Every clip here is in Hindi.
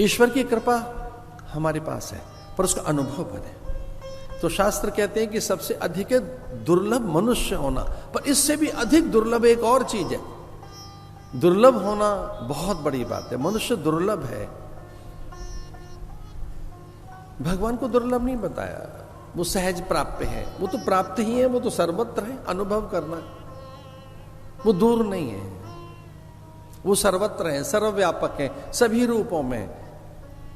ईश्वर की कृपा हमारे पास है, पर उसका अनुभव बने। तो शास्त्र कहते हैं कि सबसे अधिक दुर्लभ मनुष्य होना, पर इससे भी अधिक दुर्लभ एक और चीज है। दुर्लभ होना बहुत बड़ी बात है। मनुष्य दुर्लभ है, भगवान को दुर्लभ नहीं बताया। वो सहज प्राप्य है, वो तो प्राप्त ही है, वो तो सर्वत्र है। अनुभव करना वो दूर नहीं है, वो सर्वत्र है, सर्वव्यापक है, सभी रूपों में।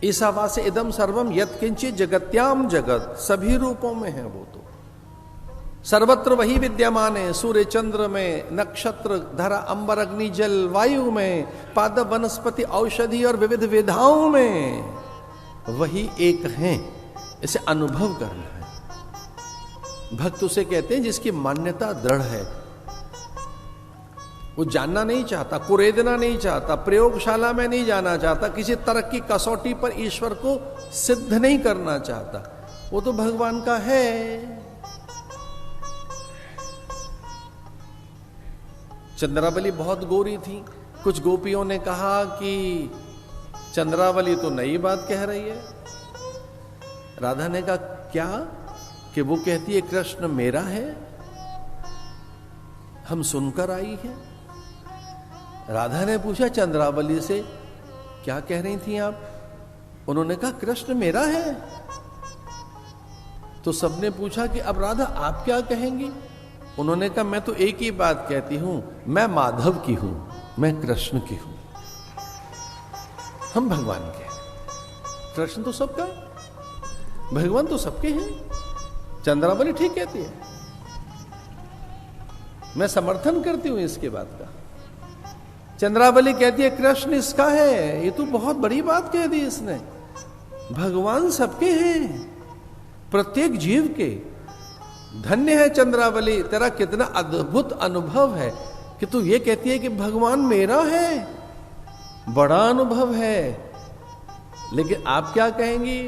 ईशावास्य इदम सर्वम यत्किंचित जगत्याम जगत, सभी रूपों में है वो तो। सर्वत्र वही विद्यमान है, सूर्य चंद्र में, नक्षत्र धरा अंबर अग्नि जल वायु में, पादप वनस्पति औषधि और विविध विधाओं में वही एक है। इसे अनुभव करना है। भक्त उसे कहते हैं जिसकी मान्यता दृढ़ है। वो जानना नहीं चाहता, कुरेदना नहीं चाहता, प्रयोगशाला में नहीं जाना चाहता, किसी तर्क की कसौटी पर ईश्वर को सिद्ध नहीं करना चाहता। वो तो भगवान का है। चंद्रावली बहुत गोरी थी। कुछ गोपियों ने कहा कि चंद्रावली तो नई बात कह रही है। राधा ने कहा क्या? कि वो कहती है कृष्ण मेरा है, हम सुनकर आई है। राधा ने पूछा चंद्रावली से क्या कह रही थी आप? उन्होंने कहा कृष्ण मेरा है। तो सबने पूछा कि अब राधा आप क्या कहेंगी? उन्होंने कहा मैं तो एक ही बात कहती हूं, मैं माधव की हूं, मैं कृष्ण की हूं। हम भगवान के हैं। कृष्ण तो सबका, भगवान तो सबके हैं। चंद्रावली ठीक कहती है, मैं समर्थन करती हूं इसके बात का। चंद्रावली कहती है कृष्ण इसका है। ये तो बहुत बड़ी बात कह दी इसने। भगवान सबके हैं, प्रत्येक जीव के। धन्य है चंद्रावली, तेरा कितना अद्भुत अनुभव है कि तू ये कहती है कि भगवान मेरा है। बड़ा अनुभव है। लेकिन आप क्या कहेंगी?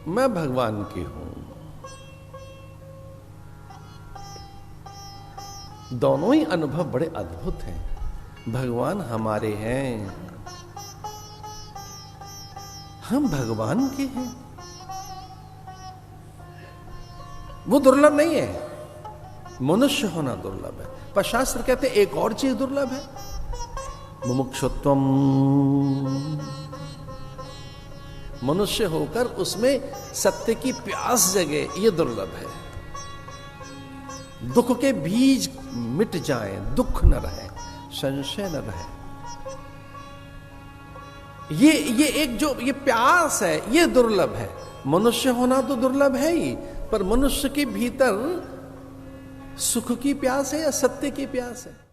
मैं भगवान की हूं। दोनों ही अनुभव बड़े अद्भुत हैं। भगवान हमारे हैं, हम भगवान के हैं। वो दुर्लभ नहीं है, मनुष्य होना दुर्लभ है। पर शास्त्र कहते एक और चीज दुर्लभ है, मुमुक्षुत्वम। मनुष्य होकर उसमें सत्य की प्यास जगे, ये दुर्लभ है। दुख के बीज मिट जाएं, दुख न रहे, संशय न रहे। ये एक जो ये प्यास है, ये दुर्लभ है। मनुष्य होना तो दुर्लभ है ही, पर मनुष्य के भीतर सुख की प्यास है या सत्य की प्यास है?